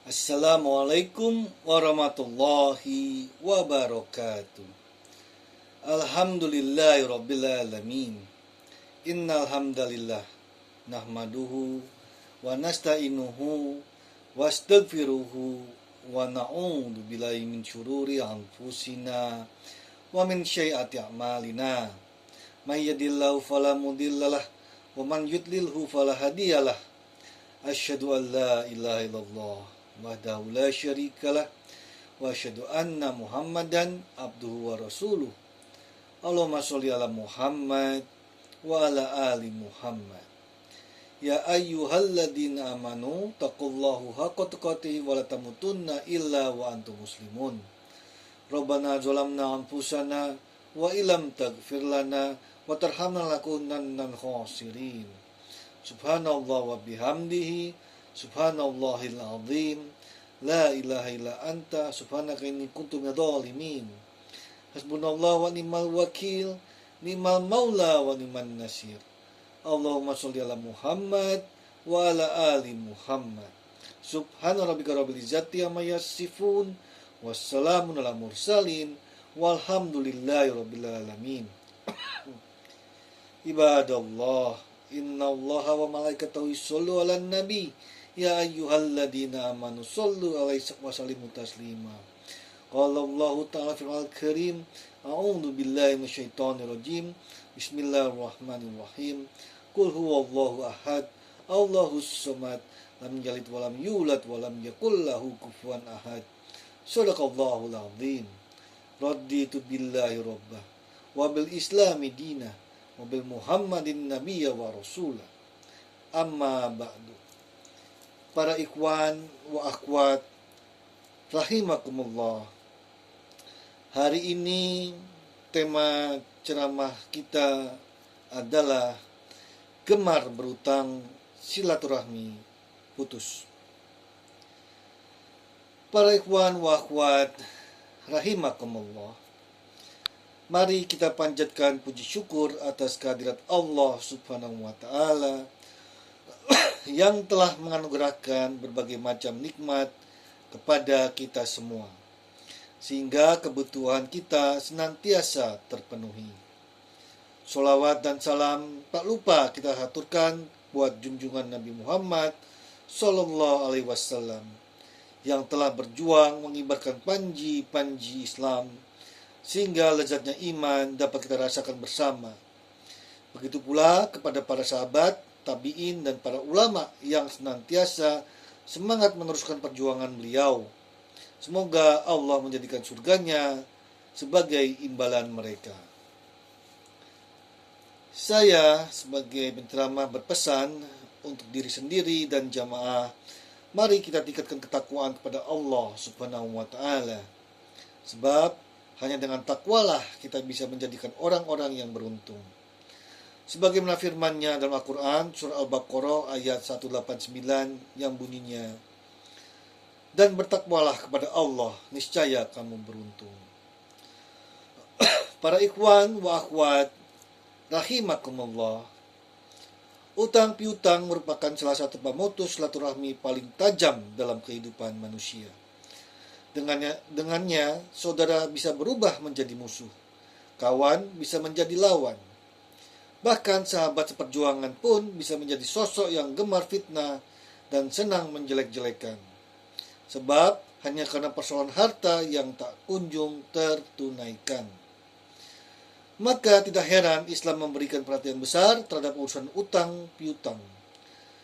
Assalamualaikum warahmatullahi wabarakatuh. Alhamdulillahi rabbil alamin. Innal hamdalillah nahmaduhu wa nasta'inuhu wa astaghfiruhu wa na'udzu billahi min syururi anfusina wa min sayyiati a'malina. May yahdihillahu fala mudhillalah wa man yudlilhu fala hadiyalah. Asyhadu an la ilaha illallah wahdahu la syarikalah wa asyhadu anna Muhammadan abduhu wa rasuluh. Allahumma sholli ala Muhammad wa ala ali Muhammad. Ya ayyuhalladzina amanu taqullahu haqqa tuqatih wa la tamutunna illa wa antum muslimun. Rabbana zalamna anfusana wa illam taghfir lana wa tarhamna lanakunanna khasirin. Subhanallah wa bihamdihi subhanallahil azim. La ilaha illa anta subhanaka inni kuntu minadh dhalimin. Hasbunallahu wa ni'mal wakil, ni'mal maula wa ni'man nasir. Allahumma sholli ala Muhammad wa ala ali Muhammad. Subhana rabbika rabbil izzati amma yasifun, wassalamun ala mursalin, walhamdulillahi rabbil alamin. Ibadallah, innallaha wa malaikatahu yushollu 'alan nabi. Ya ayyuhalladzina amanu shollu 'alaihi wa sallimu taslima. Qala Allah ta'ala fil Al-Karim, a'udzu billahi minasyaitonir rajim. Bismillahirrahmanirrahim. Qul huwallahu ahad, Allahus samad, lam yalid wa lam yulad wa lam yakul lahu kufuwan ahad. Shadaqallahul azim. Raditu billahi rabbah wa bil islami dinah wa bil Muhammadin nabiyya wa rasulah. Amma ba'du. Para ikhwan wa akhwat rahimakumullah. Hari ini tema ceramah kita adalah gemar berutang, silaturahmi putus. Para ikhwan wa akhwat rahimakumullah. Mari kita panjatkan puji syukur atas kehadirat Allah Subhanahu wa taala yang telah menganugerahkan berbagai macam nikmat kepada kita semua, sehingga kebutuhan kita senantiasa terpenuhi. Sholawat dan salam tak lupa kita haturkan buat junjungan Nabi Muhammad Sallallahu Alaihi Wasallam yang telah berjuang mengibarkan panji-panji Islam sehingga lezatnya iman dapat kita rasakan bersama. Begitu pula kepada para sahabat, tabi'in, dan para ulama yang senantiasa semangat meneruskan perjuangan beliau. Semoga Allah menjadikan surganya sebagai imbalan mereka. Saya sebagai penceramah berpesan untuk diri sendiri dan jamaah, mari kita tingkatkan ketakwaan kepada Allah Subhanahu wa taala. Sebab hanya dengan takwalah kita bisa menjadikan orang-orang yang beruntung. Sebagaimana firman-Nya dalam Al-Quran, surah Al-Baqarah ayat 189 yang bunyinya, dan bertakwalah kepada Allah, niscaya kamu beruntung. Para ikhwan wa akhwat rahimakumullah, utang piutang merupakan salah satu pemutus silaturahmi paling tajam dalam kehidupan manusia. Dengannya saudara bisa berubah menjadi musuh, kawan bisa menjadi lawan. Bahkan sahabat seperjuangan pun bisa menjadi sosok yang gemar fitnah dan senang menjelek-jelekan. Sebab hanya karena persoalan harta yang tak kunjung tertunaikan. Maka tidak heran Islam memberikan perhatian besar terhadap urusan utang piutang.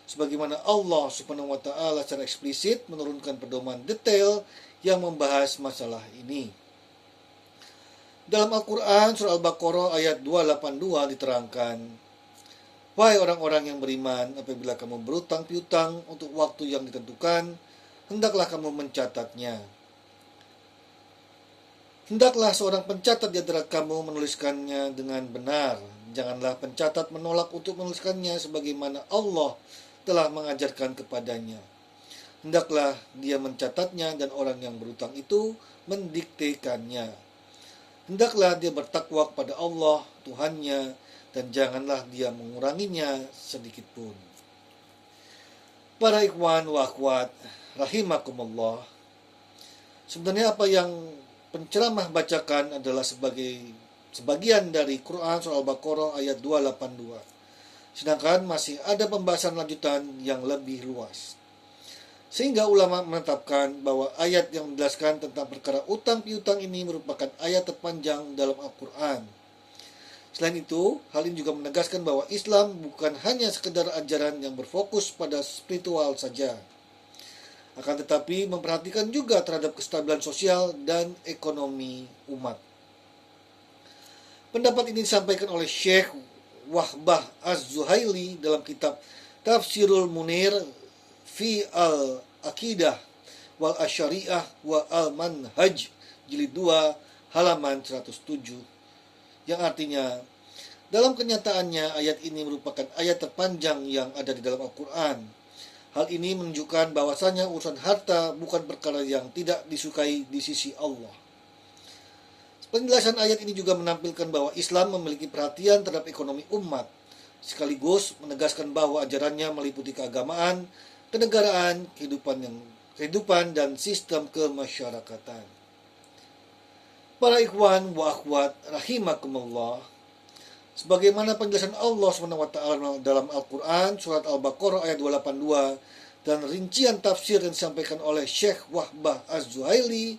Sebagaimana Allah Subhanahu wa taala secara eksplisit menurunkan pedoman detail yang membahas masalah ini. Dalam Al-Quran, surah Al-Baqarah ayat 282 diterangkan, wahai orang-orang yang beriman, apabila kamu berutang piutang untuk waktu yang ditentukan, hendaklah kamu mencatatnya. Hendaklah seorang pencatat di antara kamu menuliskannya dengan benar. Janganlah pencatat menolak untuk menuliskannya sebagaimana Allah telah mengajarkan kepadanya. Hendaklah dia mencatatnya dan orang yang berutang itu mendiktekannya. Hendaklah dia bertakwa kepada Allah Tuhannya dan janganlah dia menguranginya sedikit pun. Para ikhwan wa akhwat rahimakumullah. Sebenarnya apa yang penceramah bacakan adalah sebagian dari Quran surah Al-Baqarah ayat 282. Sedangkan masih ada pembahasan lanjutan yang lebih luas. Sehingga ulama menetapkan bahwa ayat yang menjelaskan tentang perkara utang piutang ini merupakan ayat terpanjang dalam Al-Quran. Selain itu, hal ini juga menegaskan bahwa Islam bukan hanya sekedar ajaran yang berfokus pada spiritual saja, akan tetapi memperhatikan juga terhadap kestabilan sosial dan ekonomi umat. Pendapat ini disampaikan oleh Syekh Wahbah Az-Zuhaili dalam kitab Tafsirul Munir fi al-Aqidah wal Asyariah wa al-Manhaj jilid 2 halaman 107, yang artinya dalam kenyataannya ayat ini merupakan ayat terpanjang yang ada di dalam Al-Quran. Hal ini menunjukkan bahwasanya urusan harta bukan perkara yang tidak disukai di sisi Allah. Penjelasan ayat ini juga menampilkan bahwa Islam memiliki perhatian terhadap ekonomi umat, sekaligus menegaskan bahwa ajarannya meliputi keagamaan, kenegaraan, kehidupan dan sistem kemasyarakatan. Para ikhwan wa akhwat rahimakumullah, sebagaimana penjelasan Allah SWT dalam Al-Quran surat Al-Baqarah ayat 282 dan rincian tafsir yang disampaikan oleh Syekh Wahbah Az-Zuhaili,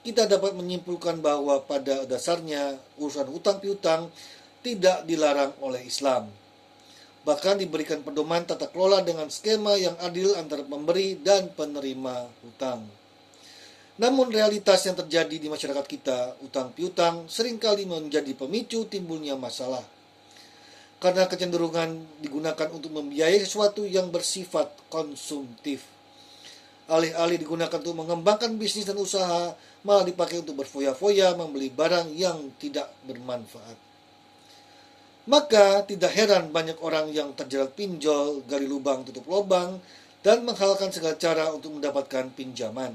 kita dapat menyimpulkan bahwa pada dasarnya urusan hutang piutang tidak dilarang oleh Islam. Bahkan diberikan pedoman tata kelola dengan skema yang adil antara pemberi dan penerima hutang. Namun realitas yang terjadi di masyarakat kita, utang piutang seringkali menjadi pemicu timbulnya masalah. Karena kecenderungan digunakan untuk membiayai sesuatu yang bersifat konsumtif. Alih-alih digunakan untuk mengembangkan bisnis dan usaha, malah dipakai untuk berfoya-foya membeli barang yang tidak bermanfaat. Maka tidak heran banyak orang yang terjerat pinjol, gali lubang tutup lubang, dan menghalalkan segala cara untuk mendapatkan pinjaman.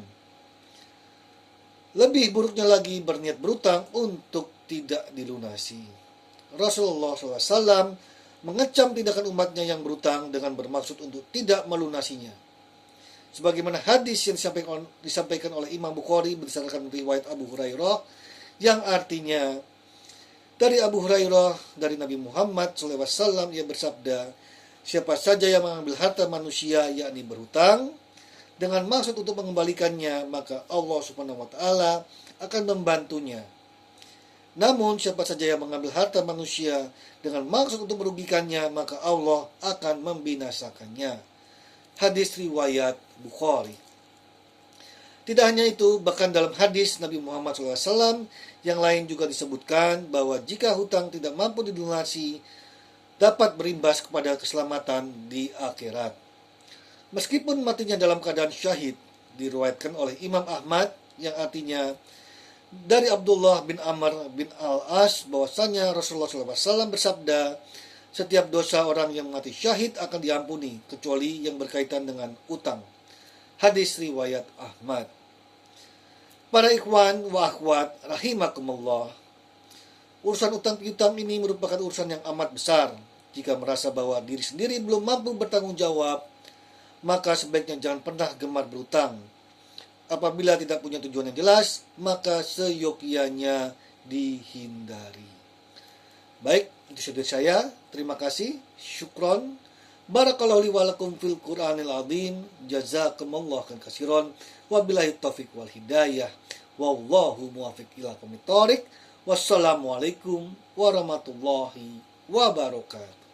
Lebih buruknya lagi berniat berutang untuk tidak dilunasi. Rasulullah SAW mengecam tindakan umatnya yang berutang dengan bermaksud untuk tidak melunasinya. Sebagaimana hadis yang disampaikan oleh Imam Bukhari berdasarkan riwayat Abu Hurairah, yang artinya dari Abu Hurairah dari Nabi Muhammad SAW, ia bersabda, siapa saja yang mengambil harta manusia yakni berhutang dengan maksud untuk mengembalikannya, maka Allah Subhanahu wa taala akan membantunya. Namun siapa saja yang mengambil harta manusia dengan maksud untuk merugikannya, maka Allah akan membinasakannya. Hadis riwayat Bukhari. Tidak hanya itu, bahkan dalam hadis Nabi Muhammad SAW yang lain juga disebutkan bahwa jika hutang tidak mampu dilunasi, dapat berimbas kepada keselamatan di akhirat. Meskipun matinya dalam keadaan syahid, diriwayatkan oleh Imam Ahmad, yang artinya dari Abdullah bin Amr bin Al-As bahwasanya Rasulullah SAW bersabda, setiap dosa orang yang mati syahid akan diampuni, kecuali yang berkaitan dengan utang. Hadis riwayat Ahmad. Para ikhwan wa akhwat rahimakumullah, urusan utang piutang ini merupakan urusan yang amat besar. Jika merasa bahwa diri sendiri belum mampu bertanggung jawab, maka sebaiknya jangan pernah gemar berutang. Apabila tidak punya tujuan yang jelas, maka seyogyanya dihindari. Baik, itu sudah saya. Terima kasih. Syukron. Barakallahu li wa lakum fil Qur'anil azim. Jazakumullah khairan katsiran. Wabillahi taufik wal hidayah. Wallahu muwaffiq ila aqwamit thoriq. Wassalamualaikum warahmatullahi wabarakatuh.